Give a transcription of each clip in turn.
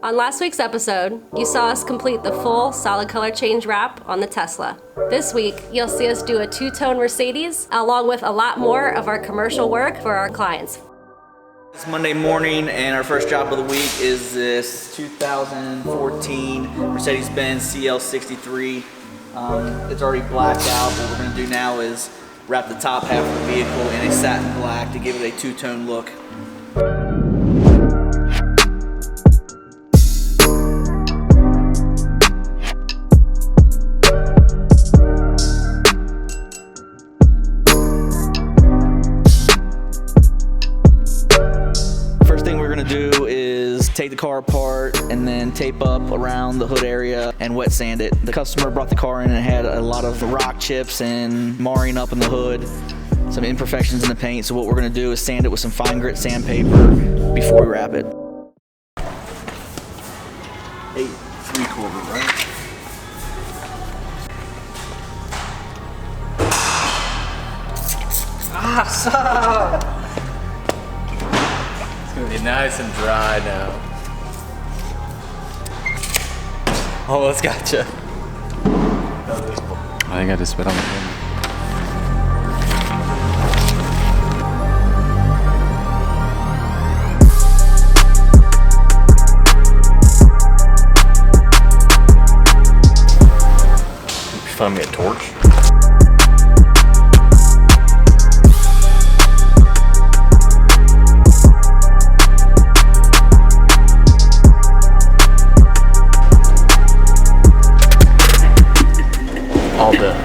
On last week's episode, you saw us complete the full solid color change wrap on the Tesla. This week, you'll see us do a two-tone Mercedes, along with a lot more of our commercial work for our clients. It's Monday morning, and our first job of the week is this 2014 Mercedes-Benz CL63. It's already blacked out. What we're gonna do now is wrap the top half of the vehicle in a satin black to give it a two-tone look. Take the car apart and then tape up around the hood area and wet sand it. The customer brought the car in and it had a lot of rock chips and marring up in the hood, some imperfections in the paint. So what we're gonna do is sand it with some fine grit sandpaper before we wrap it. 8 3/4, right? Awesome! It's gonna be nice and dry now. Almost gotcha. I think I just spit on the thing. Find me a torch. All done.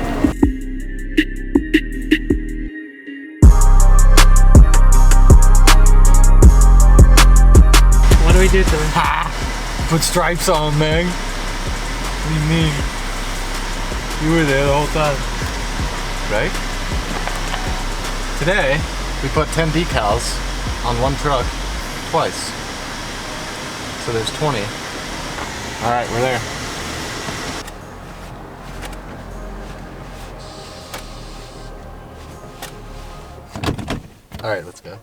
What do we do to him? Ha! Put stripes on, man. What do you mean? You were there the whole time. Right? Today, we put 10 decals on one truck twice. So there's 20. Alright, we're there. All right, let's go.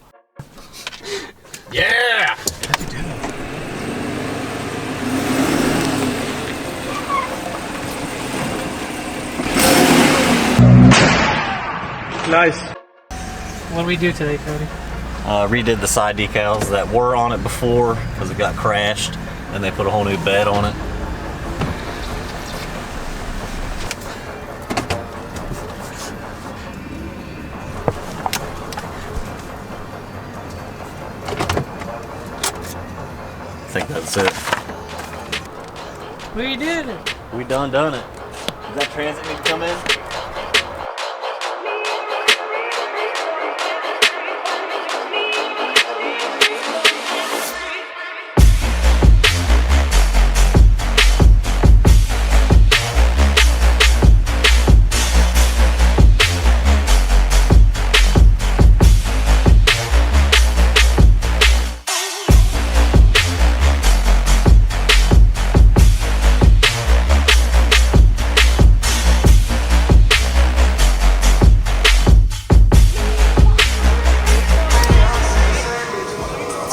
Yeah! How'd you do that? Nice. What do we do today, Cody? Redid the side decals that were on it before because it got crashed, and they put a whole new bed on it. I think that's it. We did it. We done it. Does that transit need to come in?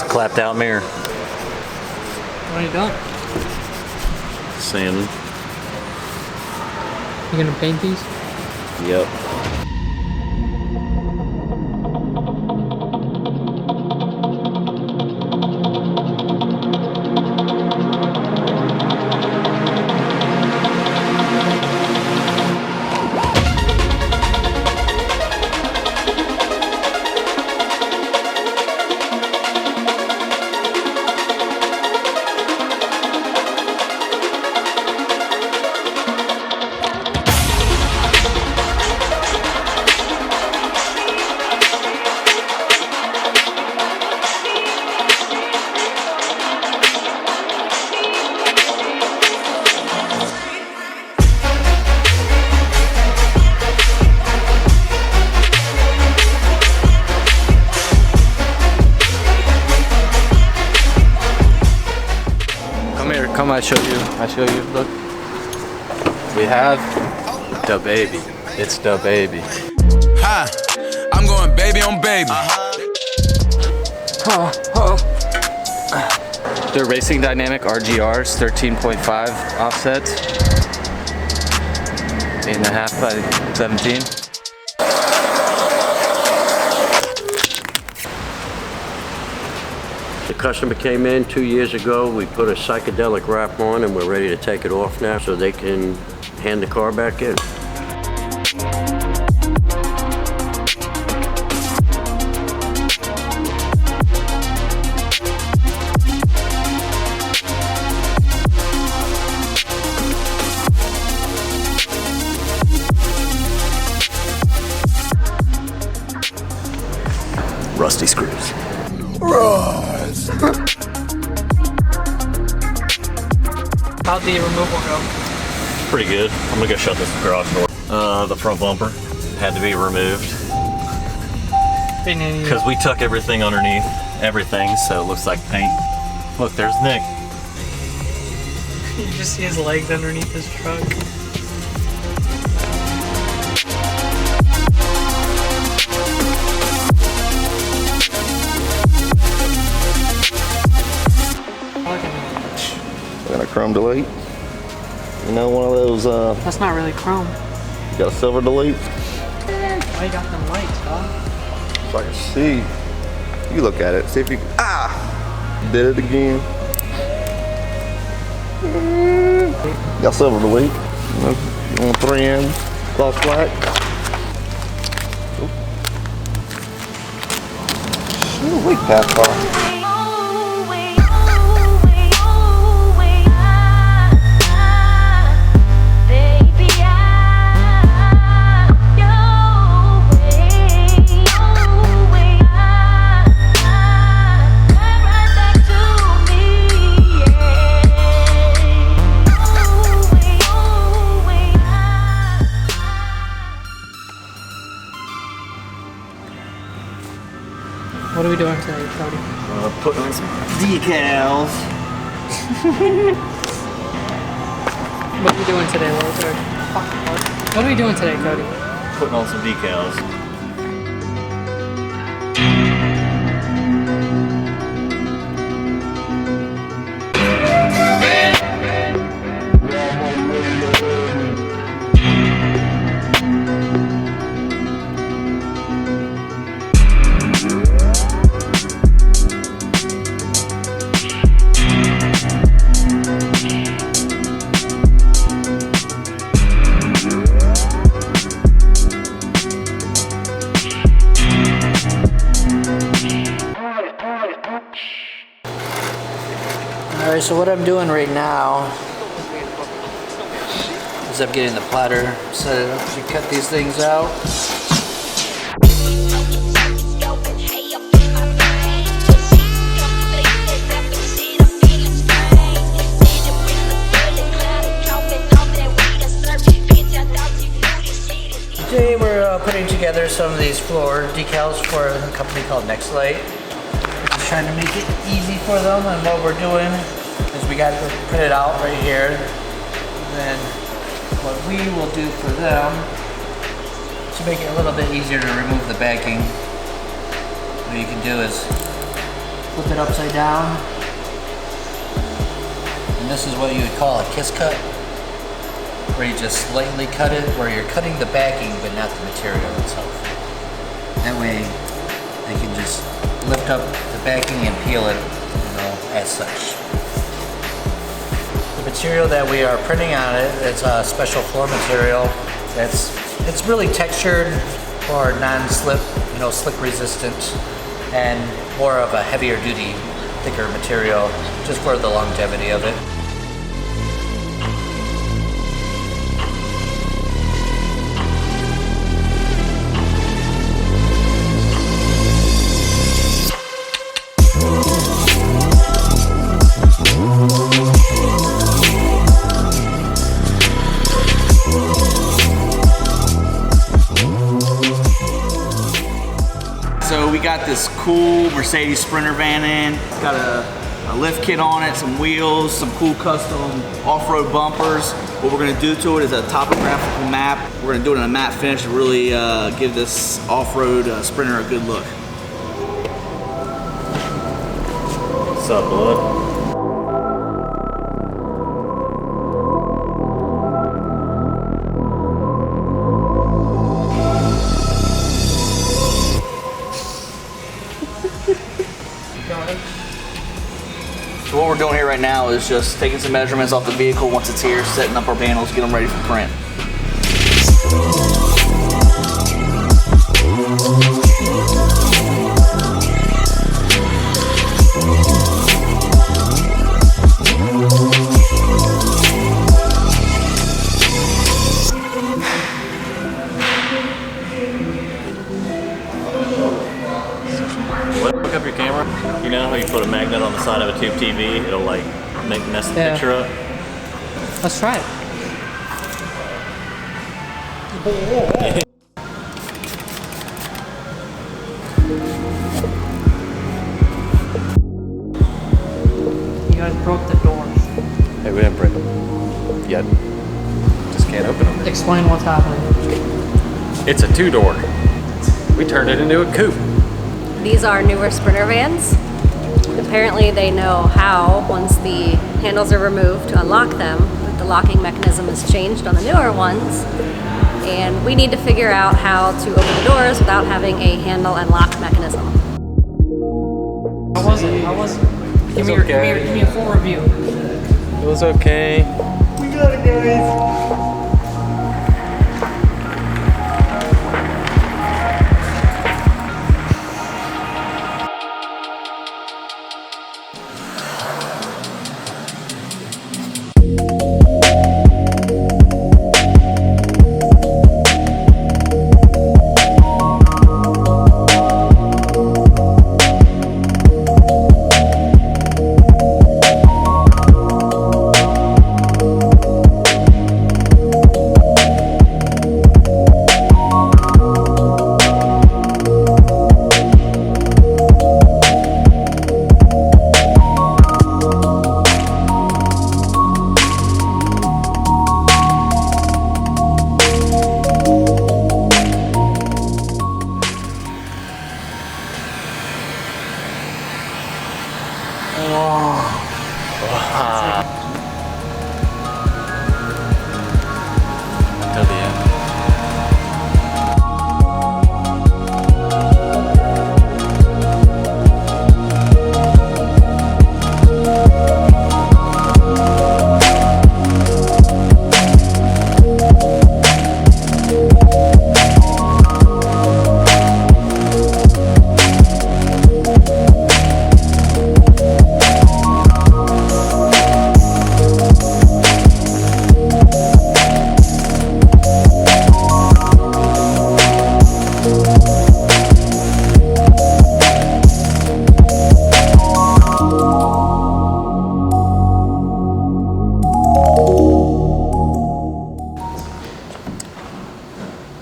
Clapped out mirror. What are you doing? Sanding. You gonna paint these? Yep. Come, I show you, look. We have the baby. It's the baby. Hi, I'm going baby on baby. They're Racing Dynamic RGRs, 13.5 offset, 8.5 by 17. The customer came in 2 years ago. We put a psychedelic wrap on and we're ready to take it off now so they can hand the car back in. Rusty screws. How'd the removal go? Pretty good. I'm gonna go shut this garage door. The front bumper had to be removed because we took everything underneath everything, so it looks like paint. Look, there's Nick. You just see his legs underneath his truck. Got a chrome delete. You know, one of those, That's not really chrome. you got a silver delete. Why you got them lights, dog? So I can see. You look at it, see if you, did it again. Got silver delete. On 3M, gloss black. Shoot, we passed far. What are we doing today, Cody? Putting on some decals. What are we doing today, Lord? What are we doing today, Cody? Putting on some decals. Alright, so what I'm doing right now is I'm getting the platter set it up to cut these things out. Today we're putting together some of these floor decals for a company called NextLight. Just trying to make it easy for them, and what we're doing is we got to put it out right here. And then what we will do for them to make it a little bit easier to remove the backing, what you can do is flip it upside down, and this is what you would call a kiss cut, where you just slightly cut it, where you're cutting the backing but not the material itself. That way they can just lift up the backing and peel it, as such. The material that we are printing on it, it's a special floor material. It's really textured for non-slip, slip resistant, and more of a heavier duty, thicker material, just for the longevity of it. So we got this cool Mercedes Sprinter van in. It's got a lift kit on it, some wheels, some cool custom off-road bumpers. What we're gonna do to it is a topographical map. We're gonna do it in a matte finish to really give this off-road Sprinter a good look. What's up, bud? now is just taking some measurements off the vehicle once it's here, setting up our panels, get them ready for print. Look up your camera. You know how you put a magnet on the side of a tube TV? It'll like mess the picture up. Let's try it. You guys broke the doors. Hey, we didn't break them yet. Just can't open them. Explain what's happening. It's a 2-door. We turned it into a coupe. These are newer Sprinter vans. Apparently they know how, once the handles are removed, to unlock them, but the locking mechanism has changed on the newer ones. And we need to figure out how to open the doors without having a handle and lock mechanism. How was it? How was it? Give me a full review. It was okay. We got it, guys. Until the end.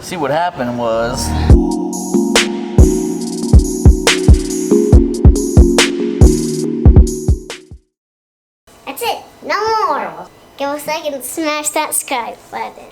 See, what happened was, That's it. No more. Give us a second to smash that subscribe button.